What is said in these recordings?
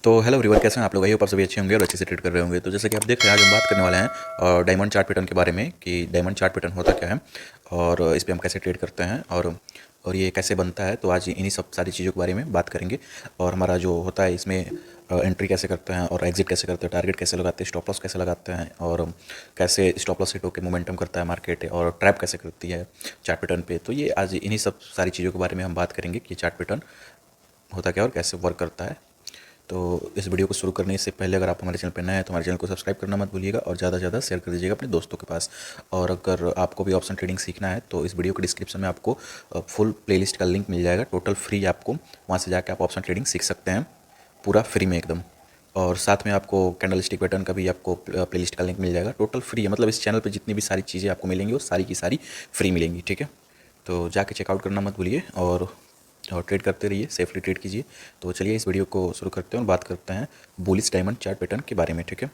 तो hello everyone, कैसे हैं आप लोग? आई होप आप सभी अच्छे होंगे और अच्छे से ट्रेड कर रहे होंगे। तो जैसे कि आप देख रहे हैं, आज हम बात करने वाले हैं डायमंड चार्ट पैटर्न के बारे में कि डायमंड चार्ट पैटर्न होता क्या है और इस पे हम कैसे ट्रेड करते हैं और ये कैसे बनता है। तो आज इन्हीं सब सारी चीज़ों के बारे में बात करेंगे। और हमारा जो होता है इसमें एंट्री कैसे करते हैं और एग्जिट कैसे करते हैं, टारगेट कैसे लगाते हैं, स्टॉप लॉस कैसे लगाते हैं और कैसे स्टॉप लॉस हिट होकर मोमेंटम करता है मार्केट और ट्रैप कैसे करती है चार्ट पैटर्न पे। तो ये आज इन्हीं सब सारी चीज़ों के बारे में हम बात करेंगे कि चार्ट पैटर्न होता क्या और कैसे वर्क करता है। तो इस वीडियो को शुरू करने से पहले अगर आप हमारे चैनल पर नए हैं तो हमारे चैनल को सब्सक्राइब करना मत भूलिएगा और ज़्यादा से ज़्यादा शेयर कर दीजिएगा अपने दोस्तों के पास। और अगर आपको भी ऑप्शन ट्रेडिंग सीखना है तो इस वीडियो के डिस्क्रिप्शन में आपको फुल प्लेलिस्ट का लिंक मिल जाएगा, टोटल फ्री। आपको वहाँ से जाकर आप ऑप्शन ट्रेडिंग सीख सकते हैं पूरा फ्री में एकदम। और साथ में आपको कैंडल स्टिक पैटर्न का भी आपको प्लेलिस्ट का लिंक मिल जाएगा, टोटल फ्री है। मतलब इस चैनल पर जितनी भी सारी चीज़ें आपको मिलेंगी वो सारी की सारी फ्री मिलेंगी, ठीक है। तो जाके चेकआउट करना मत भूलिए और ट्रेड करते रहिए, सेफली ट्रेड कीजिए। तो चलिए इस वीडियो को शुरू करते हैं और बात करते हैं बुलिश डायमंड चार्ट पैटर्न के बारे में, ठीक है।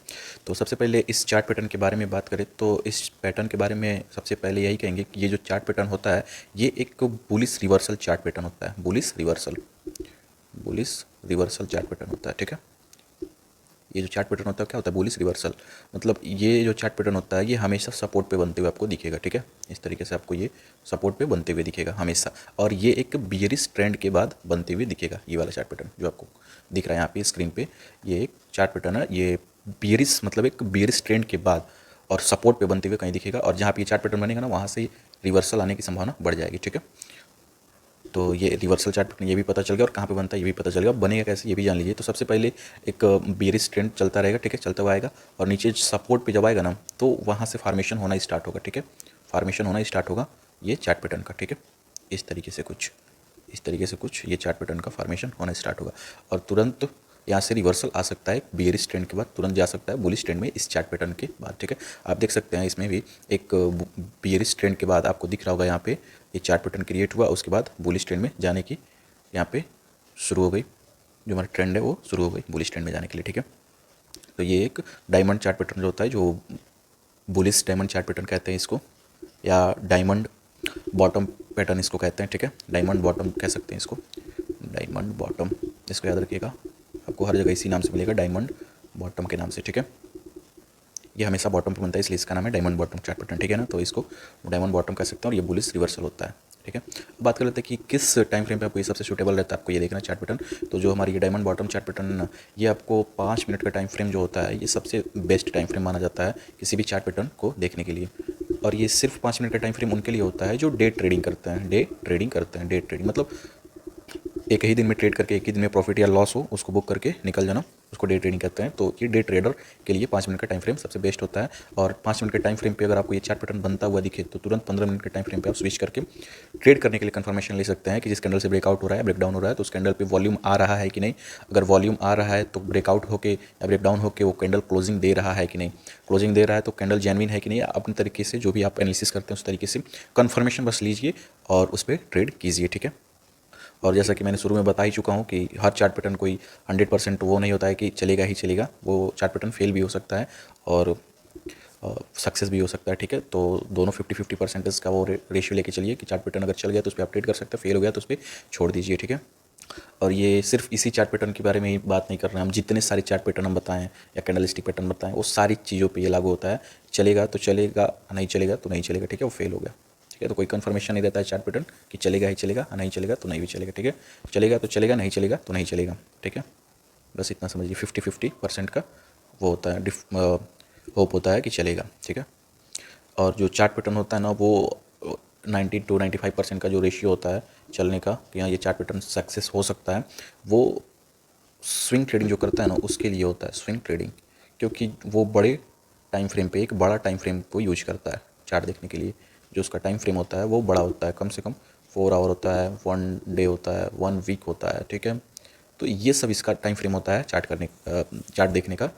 तो सबसे पहले इस चार्ट पैटर्न के बारे में बात करें तो इस पैटर्न के बारे में सबसे पहले यही कहेंगे कि ये जो चार्ट पैटर्न होता है ये एक बुलिश रिवर्सल चार्ट पैटर्न होता है। बुलिश रिवर्सल चार्ट पैटर्न होता है, ठीक है। ये जो चार्ट पैटर्न होता है क्या होता है? Bullish reversal. मतलब ये जो चार्ट पैटर्न होता है ये हमेशा सपोर्ट पे बनते हुए आपको दिखेगा, ठीक है। इस तरीके से आपको ये सपोर्ट पे बनते हुए दिखेगा हमेशा। और ये एक बियरिश ट्रेंड के बाद बनते हुए दिखेगा। ये वाला चार्ट पैटर्न जो आपको दिख रहा है यहाँ पे स्क्रीन पे, ये एक चार्ट पैटर्न है। ये बियरिश मतलब एक बियरिश ट्रेंड के बाद और सपोर्ट पे बनते हुए कहीं दिखेगा। और जहाँ पे ये चार्ट पैटर्न बनेगा ना वहाँ से रिवर्सल आने की संभावना बढ़ जाएगी, ठीक है। तो ये रिवर्सल चार्ट पैटर्न ये भी पता चल गया और कहाँ पे बनता है ये भी पता चल गया। बनेगा कैसे ये भी जान लीजिए। तो सबसे पहले एक बेयरिश ट्रेंड चलता रहेगा, ठीक है, चलता हुआ आएगा और नीचे सपोर्ट पे जब आएगा ना तो वहाँ से फार्मेशन होना स्टार्ट होगा, ठीक है। फार्मेशन होना स्टार्ट होगा ये चार्ट पैटर्न का, ठीक है। इस तरीके से कुछ ये चार्ट पैटर्न का फार्मेशन होना स्टार्ट होगा और तुरंत यहाँ से रिवर्सल आ सकता है। बियरिश ट्रेंड के बाद तुरंत जा सकता है बुलिश ट्रेंड में इस चार्ट पैटर्न के बाद, ठीक है। आप देख सकते हैं इसमें भी एक बियरिश ट्रेंड के बाद आपको दिख रहा होगा यहाँ पे ये चार्ट पैटर्न क्रिएट हुआ, उसके बाद बुलिश ट्रेंड में जाने की यहाँ पे शुरू हो गई। जो हमारा ट्रेंड है वो शुरू हो गई बुलिश ट्रेंड में जाने के लिए, ठीक है। तो ये एक डायमंड चार्ट पैटर्न जो होता है, जो बुलिश डायमंड चार्ट पैटर्न कहते हैं इसको, या डायमंड बॉटम पैटर्न इसको कहते हैं, ठीक है। डायमंड बॉटम कह सकते हैं इसको, डायमंड बॉटम, इसको याद रखिएगा। आपको हर जगह इसी नाम से मिलेगा, डायमंड बॉटम के नाम से, ठीक है। ये हमेशा बॉटम पे बनता है इसलिए इसका नाम है डायमंड बॉटम चार्ट पैटर्न, ठीक है ना। तो इसको डायमंड बॉटम कह सकते हैं और ये बुलिश रिवर्सल होता है, ठीक है। बात कर लेते हैं कि किस टाइम फ्रेम पे आपको ये सबसे सूटेबल रहता है आपको ये देखना चार्ट पैटर्न। तो जो हमारी ये डायमंड बॉटम चार्ट पैटर्न ये आपको 5 मिनट का टाइम फ्रेम जो होता है ये सबसे बेस्ट टाइम फ्रेम माना जाता है किसी भी चार्ट पैटर्न को देखने के लिए। और ये सिर्फ 5 मिनट का टाइम फ्रेम उनके लिए होता है जो डे ट्रेडिंग करते हैं। डे ट्रेडिंग मतलब एक ही दिन में ट्रेड करके एक ही दिन में प्रॉफिट या लॉस हो उसको बुक करके निकल जाना, उसको डे ट्रेडिंग कहते हैं। तो ये डे ट्रेडर के लिए 5 मिनट का टाइम फ्रेम सबसे बेस्ट होता है। और 5 मिनट के टाइम फ्रेम पे अगर आपको ये चार्ट पैटर्न बनता हुआ दिखे तो तुरंत 15 मिनट के टाइम फ्रेम पे आप स्विच करके ट्रेड करने के लिए कंफर्मेशन ले सकते हैं कि जिस कैंडल से ब्रेकआउट हो रहा है, ब्रेकडाउन हो रहा है, तो उस कैंडल पे वॉल्यूम आ रहा है कि नहीं। अगर वॉल्यूम आ रहा है तो ब्रेकआउट होकर या ब्रेकडाउन होकर वो कैंडल क्लोजिंग दे रहा है कि नहीं। क्लोजिंग दे रहा है तो कैंडल जेन्युइन है कि नहीं। अपने तरीके से जो भी आप एनालिसिस करते हैं उस तरीके से कंफर्मेशन बस लीजिए और उस पर ट्रेड कीजिए, ठीक है। और जैसा कि मैंने शुरू में बता ही चुका हूँ कि हर चार्ट पैटर्न कोई 100% वो नहीं होता है कि चलेगा ही चलेगा। वो चार्ट पैटर्न फेल भी हो सकता है और सक्सेस भी हो सकता है, ठीक है। तो दोनों 50-50 परसेंटेज का वो रेशियो लेके चलिए कि चार्ट पैटर्न अगर चल गया तो उस पर आप ट्रेड कर सकते हैं, फेल हो गया तो उस पर छोड़ दीजिए, ठीक है। और ये सिर्फ इसी चार्ट पैटर्न के बारे में ही बात नहीं कर रहे हैं हम, जितने सारे चार्ट पैटर्न हम बताएं या कैंडलस्टिक पैटर्न बताएं वो सारी चीज़ों पे ये लागू होता है। चलेगा तो चलेगा, नहीं चलेगा तो नहीं चलेगा, ठीक है। वो फेल हो गया, ठीक है। तो कोई कंफर्मेशन नहीं देता है चार्ट पैटर्न कि चलेगा ही चलेगा, नहीं चलेगा तो नहीं भी चलेगा, ठीक है। चलेगा तो चलेगा, नहीं चलेगा तो नहीं चलेगा, ठीक है। बस इतना समझिए, 50-50% का वो होता है, होप होता है कि चलेगा, ठीक है। और जो चार्ट पैटर्न होता है ना वो 90-95% का जो रेशियो होता है चलने का कि हाँ ये चार्ट पैटर्न सक्सेस हो सकता है, वो स्विंग ट्रेडिंग जो करता है ना उसके लिए होता है स्विंग ट्रेडिंग। क्योंकि वो बड़े टाइम फ्रेम पे एक बड़ा टाइम फ्रेम को यूज करता है चार्ट देखने के लिए। जो उसका टाइम फ्रेम होता है वो बड़ा होता है, कम से कम 4 आवर होता है, 1 डे होता है, 1 वीक होता है, ठीक है। तो ये सब इसका टाइम फ्रेम होता है चार्ट देखने का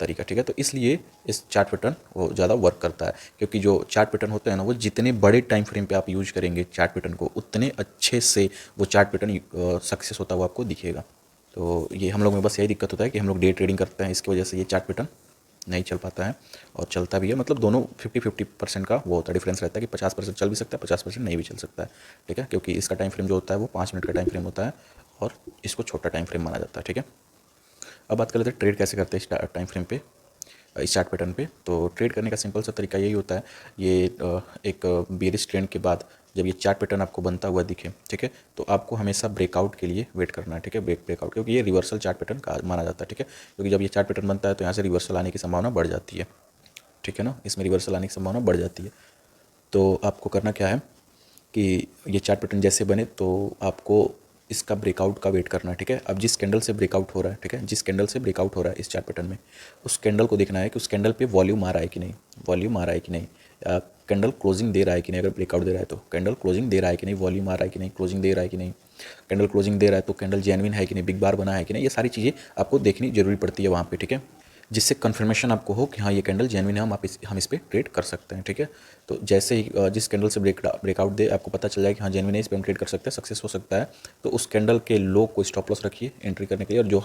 तरीका, ठीक है। तो इसलिए इस चार्ट पैटर्न वो ज़्यादा वर्क करता है। क्योंकि जो चार्ट पैटर्न होते हैं ना वो जितने बड़े टाइम फ्रेम पे आप यूज करेंगे चार्ट पैटर्न को उतने अच्छे से वो चार्ट पैटर्न सक्सेस होता हुआ आपको दिखेगा। तो ये हम लोग में बस यही दिक्कत होता है कि हम लोग डे ट्रेडिंग करते हैं, इसकी वजह से ये चार्ट पैटर्न नहीं चल पाता है। और चलता भी है, मतलब दोनों 50-50% का वो होता है, डिफरेंस रहता है कि 50% चल भी सकता है, 50% नहीं भी चल सकता है, ठीक है। क्योंकि इसका टाइम फ्रेम जो होता है वो 5 मिनट का टाइम फ्रेम होता है और इसको छोटा टाइम फ्रेम माना जाता है, ठीक है। अब बात कर लेते हैं ट्रेड कैसे करते हैं टाइम फ्रेम पे, इस चार्ट पैटर्न पे। तो ट्रेड करने का सिंपल सा तरीका यही होता है, ये एक बेरिश ट्रेंड के बाद जब ये चार्ट पैटर्न आपको बनता हुआ दिखे, ठीक है, तो आपको हमेशा ब्रेकआउट के लिए वेट करना है, ठीक है, ब्रेकआउट, क्योंकि ये रिवर्सल चार्ट पैटर्न का माना जाता है, ठीक है, क्योंकि जब ये चार्ट पैटर्न बनता है तो यहाँ से रिवर्सल आने की संभावना बढ़ जाती है, ठीक है ना, इसमें रिवर्सल आने की संभावना बढ़ जाती है। तो आपको करना क्या है कि ये चार्ट पैटर्न जैसे बने तो आपको इसका ब्रेकआउट का वेट करना है, ठीक है। अब जिस कैंडल से ब्रेकआउट हो रहा है, ठीक है, जिस कैंडल से ब्रेकआउट हो रहा है इस चार्ट पैटर्न में, उस कैंडल को देखना है कि उस कैंडल पे वॉल्यूम आ रहा है कि नहीं, वॉल्यूम आ रहा है कि नहीं, कैंडल क्लोजिंग दे रहा है कि नहीं, अगर ब्रेकआउट दे रहा है तो कैंडल क्लोजिंग दे रहा है कि नहीं, वॉल्यूम आ रहा है कि नहीं, क्लोजिंग दे रहा है कि नहीं, कैंडल क्लोजिंग दे रहा है तो कैंडल जेन्युइन है कि नहीं, बिग बार बना है कि नहीं, ये सारी चीज़ें आपको देखनी जरूरी पड़ती है वहाँ पे, ठीक है, जिससे कन्फर्मेशन आपको हो कि हाँ ये कैंडल जेन्युइन है, हम इस पर ट्रेड कर सकते हैं, ठीक है। तो जैसे ही जिस कैंडल से ब्रेकआउट दे आपको पता चल जाए कि हाँ जेन्युइन है, इस पर हम ट्रेड कर सकते हैं, सक्सेस हो सकता है, तो उस कैंडल के लो को स्टॉप लॉस रखिए एंट्री करने के लिए, और जो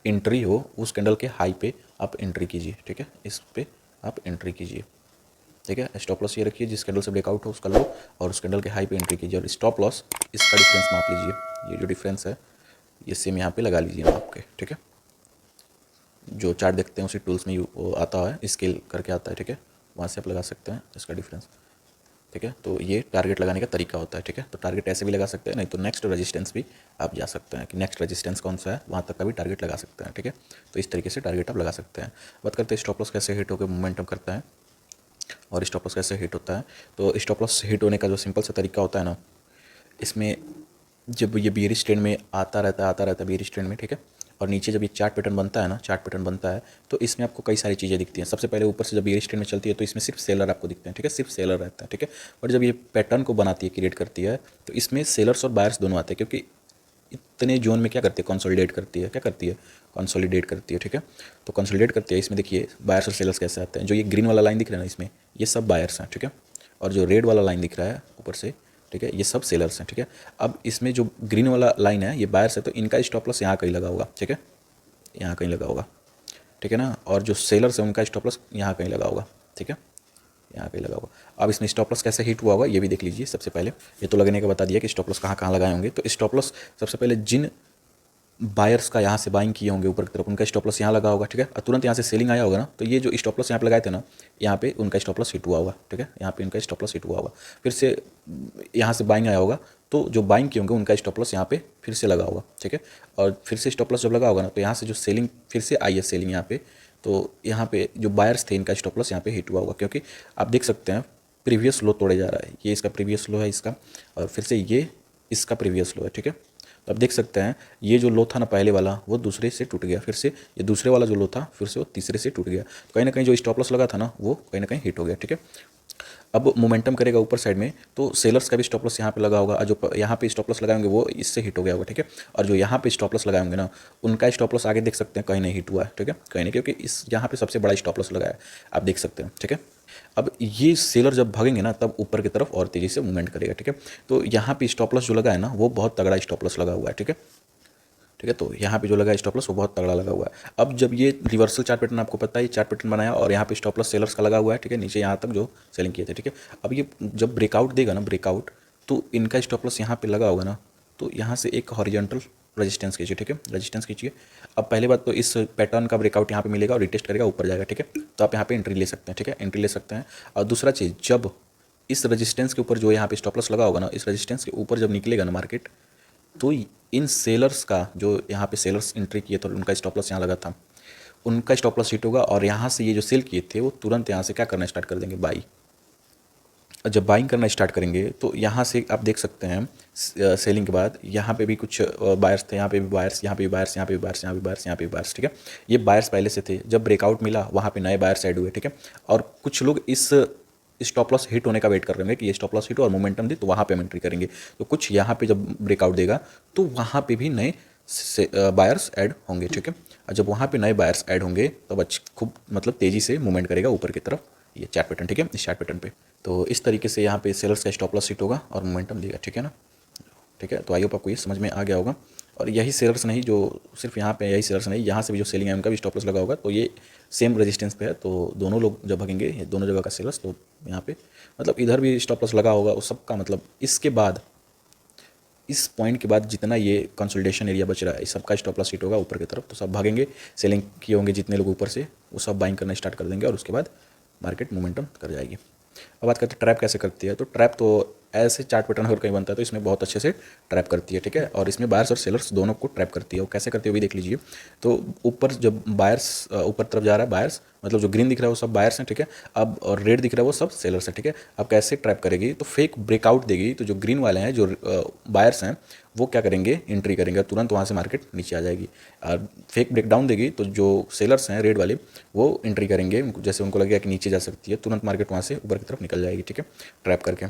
एंट्री हो उस कैंडल के हाई पे आप एंट्री कीजिए, ठीक है, इस पे आप एंट्री कीजिए, ठीक है। स्टॉप लॉस ये रखिए जिस कैंडल से ब्रेकआउट हो उसका लो, और उस कैंडल के हाई पे एंट्री कीजिए, और स्टॉप लॉस इसका डिफरेंस माप लीजिए, ये जो डिफरेंस है ये सेम यहाँ पे लगा लीजिए आपके, ठीक है। जो चार्ट देखते हैं उसी टूल्स में वो आता है, स्केल करके आता है, ठीक है, वहाँ से आप लगा सकते हैं इसका डिफरेंस, ठीक है। तो ये टारगेट लगाने का तरीका होता है, ठीक है। तो टारगेट ऐसे भी लगा सकते हैं, नहीं तो नेक्स्ट रेजिस्टेंस भी आप जा सकते हैं कि नेक्स्ट रेजिस्टेंस कौन सा है, वहाँ तक का भी टारगेट लगा सकते हैं, ठीक है। तो इस तरीके से टारगेट आप लगा सकते हैं। बात करते हैं स्टॉप लॉस कैसे हिट होकर मोमेंटम करता है और स्टॉप लॉस कैसे हिट होता है। तो स्टॉप लॉस हिट होने का जो सिंपल सा तरीका होता है ना, इसमें जब ये बेयरिश ट्रेंड में आता रहता है बेयरिश ट्रेंड में, ठीक है, और नीचे जब ये चार्ट पैटर्न बनता है ना, चार्ट पैटर्न बनता है तो इसमें आपको कई सारी चीज़ें दिखती हैं। सबसे पहले ऊपर से जब बेयरिश ट्रेंड में चलती है तो इसमें सिर्फ सेलर आपको दिखते हैं, ठीक है, सिर्फ सेलर रहता है, ठीक है। और जब ये पैटर्न को बनाती है, क्रिएट करती है, तो इसमें सेलर्स और बायर्स दोनों आते हैं, क्योंकि इतने जोन में क्या करती है, कंसोलिडेट करती है, क्या करती है, कंसोलिडेट करती है, ठीक है। तो कंसोलिडेट करती है, इसमें देखिए बायर्स और सेलर्स कैसे आते हैं। जो ये ग्रीन वाला लाइन दिख रहा है ना, इसमें ये सब बायर्स हैं, ठीक है, और जो रेड वाला लाइन दिख रहा है ऊपर से, ठीक है, ये सब सेलर्स हैं, ठीक है। अब इसमें जो ग्रीन वाला लाइन है ये बायर्स है, तो इनका स्टॉप लॉस यहाँ कहीं लगा होगा, ठीक है, यहाँ कहीं लगा होगा, ठीक है ना, और जो सेलर्स है उनका स्टॉप लॉस यहाँ कहीं लगा होगा, ठीक है, यहाँ कहीं लगा होगा। अब इसमें स्टॉप लॉस कैसे हिट हुआ होगा ये भी देख लीजिए। सबसे पहले ये तो लगने का बता दिया कि स्टॉप लॉस कहाँ कहाँ लगाए होंगे। तो स्टॉप लॉस सबसे पहले जिन बायर्स का यहाँ से बाइंग किए होंगे ऊपर की तरफ, उनका स्टॉप लॉस यहाँ लगा होगा, ठीक है, और तुरंत यहाँ से सेलिंग आया होगा ना, तो ये जो स्टॉप लॉस यहाँ पे लगाए थे ना, यहाँ पे उनका स्टॉप लॉस हिट हुआ होगा, ठीक है, यहाँ पे उनका स्टॉप लॉस हिट हुआ होगा। फिर से यहाँ से बाइंग आया होगा, तो जो बाइंग किए होंगे उनका स्टॉप लॉस यहाँ पे फिर से लगा होगा, ठीक है, और फिर से स्टॉप लॉस जब लगा होगा ना, तो यहाँ से जो सेलिंग फिर से आई है सेलिंग यहाँ पे, तो यहाँ पे जो बायर्स थे इनका स्टॉप लॉस यहाँ पे हिट हुआ होगा, क्योंकि आप देख सकते हैं प्रीवियस लो तोड़े जा रहा है, ये इसका प्रीवियस लो है इसका, और फिर से ये इसका प्रीवियस लो है, ठीक है। तो आप देख सकते हैं ये जो लो था ना पहले वाला, वो दूसरे से टूट गया, फिर से ये दूसरे वाला जो लो था फिर से वो तीसरे से टूट गया, तो कहीं ना कहीं जो स्टॉप लॉस लगा था ना वो कहीं ना कहीं हिट हो गया, ठीक है। अब मोमेंटम करेगा ऊपर साइड में, तो सेलर्स का भी स्टॉप लॉस यहाँ पे लगा होगा, और जो यहाँ पे स्टॉप लॉस लगाएंगे वो इससे हिट हो गया होगा, ठीक है, और जो यहाँ पे स्टॉप लॉस लगाएंगे ना उनका स्टॉप लॉस आगे देख सकते हैं कहीं नहीं हिट हुआ है, ठीक है, कहीं नहीं, क्योंकि इस यहाँ पे सबसे बड़ा स्टॉप लॉस लगाया है, आप देख सकते हैं, ठीक है। अब ये सेलर जब भागेंगे ना तब ऊपर की तरफ और तेज़ी से मूवमेंट करेगा, ठीक है। तो यहाँ पे स्टॉप लॉस जो लगा है ना वो बहुत तगड़ा स्टॉप लॉस लगा हुआ है, ठीक है, ठीक है। तो यहाँ पे जो लगा स्टॉप लॉस वो बहुत तगड़ा लगा हुआ है। अब जब ये रिवर्सल चार्ट पैटर्न आपको पता है, ये चार्ट पैटर्न बनाया और यहाँ पे स्टॉप लॉस सेलर्स का लगा हुआ है, ठीक है, नीचे यहाँ तक जो सेलिंग किए थे, ठीक है। अब ये जब ब्रेकआउट देगा ना, ब्रेकआउट, तो इनका स्टॉप लॉस यहाँ पे लगा होगा ना, तो यहाँ से एक हॉरिजॉन्टल रेजिस्टेंस कीजिए, ठीक है, रेजिस्टेंस कीजिए। अब पहले बात तो इस पैटर्न का ब्रेकआउट यहाँ पे मिलेगा और रिटेस्ट करेगा, ऊपर जाएगा, ठीक है, तो आप यहाँ पे एंट्री ले सकते हैं, ठीक है, एंट्री ले सकते हैं। और दूसरा चीज़, जब इस रेजिस्टेंस के ऊपर जो यहाँ पे स्टॉप लॉस लगा होगा ना, इस रेजिस्टेंस के ऊपर जब निकलेगा ना मार्केट, तो इन सेलर्स का जो यहाँ पे सेलर्स एंट्री किए थे उनका स्टॉप लॉस यहाँ लगा था, उनका स्टॉप लॉस हिट होगा, और यहाँ से ये जो सेल किए थे वो तुरंत यहाँ से क्या करना स्टार्ट कर देंगे, बाई। जब बाइंग करना स्टार्ट करेंगे तो यहाँ से आप देख सकते हैं सेलिंग के बाद यहाँ पे भी कुछ बायर्स थे, यहाँ पे भी बायर्स, यहाँ पे भी बायर्स, यहाँ पे भी बायर्स, यहाँ पे भी बायर्स, यहाँ पे भी बायर्स, ठीक है। ये बायर्स पहले से थे, जब ब्रेकआउट मिला वहाँ पे नए बायर्स ऐड हुए, ठीक है। और कुछ लोग इस स्टॉप लॉस हिट होने का वेट कर रहे होंगे कि ये स्टॉप लॉस हिट हो और मोमेंटम दे तो वहाँ पे हम एंट्री करेंगे। तो कुछ यहाँ पे जब ब्रेकआउट देगा तो वहाँ पे भी नए बायर्स ऐड होंगे, ठीक है। और जब वहाँ पे नए बायर्स ऐड होंगे तब खूब मतलब तेज़ी से मूवमेंट करेगा ऊपर की तरफ ये चार्ट पैटर्न, ठीक है, इस चार्ट पैटर्न पे। तो इस तरीके से यहाँ पे सेलर्स का स्टॉप लॉस हिट होगा और मोमेंटम देगा, ठीक है ना, ठीक है। तो आई होप आपको ये समझ में आ गया होगा। और यही सेलर्स नहीं, जो सिर्फ यहाँ पे यही सेलर्स नहीं, यहाँ से भी जो सेलिंग है उनका भी स्टॉप लॉस लगा होगा, तो ये सेम रेजिस्टेंस पे है, तो दोनों लोग जब भागेंगे ये दोनों जगह का सेलर्स, तो यहाँ पे मतलब इधर भी स्टॉप लॉस लगा होगा उस सब का, मतलब इसके बाद इस पॉइंट के बाद जितना ये कंसोलिडेशन एरिया बच रहा है, इस सबका स्टॉप लॉस हिट होगा ऊपर की तरफ, तो सब भागेंगे, सेलिंग किए होंगे जितने लोग ऊपर से, वो सब बाइंग करना स्टार्ट कर देंगे और उसके बाद मार्केट मोमेंटम कर जाएगी। अब बात करते हैं ट्रैप कैसे करती है। तो ट्रैप तो ऐसे चार्ट पैटर्न अगर कहीं बनता है तो इसमें बहुत अच्छे से ट्रैप करती है, ठीक है। और इसमें बायर्स और सेलर्स दोनों को ट्रैप करती है। वो कैसे करती है वो भी देख लीजिए। तो ऊपर जब बायर्स ऊपर तरफ जा रहा है, बायर्स मतलब जो ग्रीन दिख रहा है वो सब बायर्स हैं, ठीक है। अब और रेड दिख रहा है वो सब सेलर्स हैं, ठीक है। अब कैसे ट्रैप करेगी, तो फेक ब्रेकआउट देगी। तो जो ग्रीन वाले हैं, जो बायर्स हैं, वो क्या करेंगे, एंट्री करेंगे, तुरंत वहाँ से मार्केट नीचे आ जाएगी। और फेक ब्रेकडाउन देगी तो जो सेलर्स हैं रेड वाले, वो एंट्री करेंगे, जैसे उनको लगेगा कि नीचे जा सकती है, तुरंत मार्केट वहाँ से ऊपर की तरफ निकल जाएगी, ठीक है, ट्रैप करके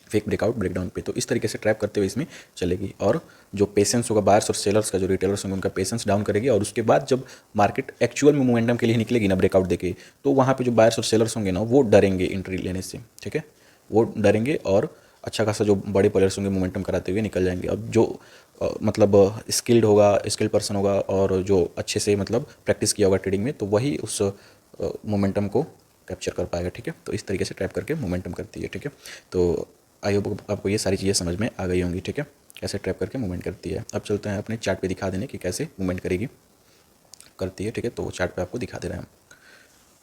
फेक ब्रेकआउट ब्रेकडाउन पे। तो इस तरीके से ट्रैप करते हुए इसमें चलेगी। और जो पेशेंस होगा बायर्स और सेलर्स का, जो रिटेलर्स होंगे उनका पेशेंस डाउन करेगी। और उसके बाद जब मार्केट एक्चुअल में मोमेंटम के लिए निकलेगी ना ब्रेकआउट देके, तो वहाँ पे जो बायर्स और सेलर्स होंगे ना, वो डरेंगे एंट्री लेने से, ठीक है, वो डरेंगे और अच्छा खासा जो बड़े प्लेयर्स होंगे मोमेंटम कराते हुए निकल जाएंगे। अब जो मतलब स्किल्ड होगा, स्किल्ड पर्सन होगा और जो अच्छे से मतलब प्रैक्टिस किया होगा ट्रेडिंग में, तो वही उस मोमेंटम को कैप्चर कर पाएगा, ठीक है। तो इस तरीके से ट्रैप करके मोमेंटम करती है, ठीक है। तो आई होप आपको ये सारी चीज़ें समझ में आ गई होंगी, ठीक है, कैसे ट्रैप करके मूवमेंट करती है। अब चलते हैं अपने चार्ट पे दिखा देने कि कैसे मूवमेंट करेगी करती है, ठीक है। तो चार्ट पे आपको दिखा दे रहे हैं हम।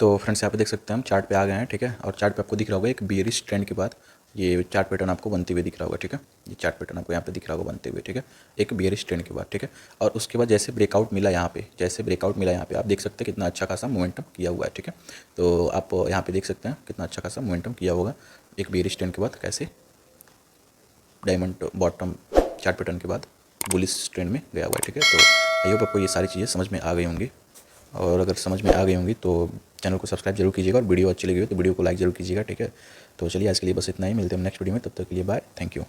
तो फ्रेंड्स यहाँ पे देख सकते हैं हम चार्ट पे आ गए हैं, ठीक है। और चार्ट पे आपको दिख रहा होगा एक बियरिश ट्रेंड के बाद ये चार्ट पैटर्न आपको बनते हुए दिख रहा होगा, ठीक है। ये चार्ट पैटर्न आपको यहाँ पे दिख रहा होगा बनते हुए, ठीक है, एक बियरिश ट्रेंड के बाद, ठीक है। और उसके बाद जैसे ब्रेकआउट मिला यहाँ पे, जैसे ब्रेकआउट मिला यहाँ पे, आप देख सकते हैं कितना अच्छा खासा मोमेंटम किया हुआ है, ठीक है। तो आप यहाँ पे देख सकते हैं कितना अच्छा खासा मोमेंटम किया होगा एक बियरिश ट्रेंड के बाद, कैसे डायमंड बॉटम चार्ट पैटर्न के बाद बुलिश ट्रेंड में गया हुआ है, ठीक है। तो आई होप आपको ये सारी चीज़ें समझ में आ गई होंगी। और अगर समझ में आ गई होंगी तो चैनल को सब्सक्राइब जरूर कीजिएगा और वीडियो अच्छी लगी हो तो वीडियो को लाइक जरूर कीजिएगा, ठीक है। तो चलिए आज के लिए बस इतना ही, मिलते हैं नेक्स्ट वीडियो में, तब तक के लिए बाय, थैंक यू।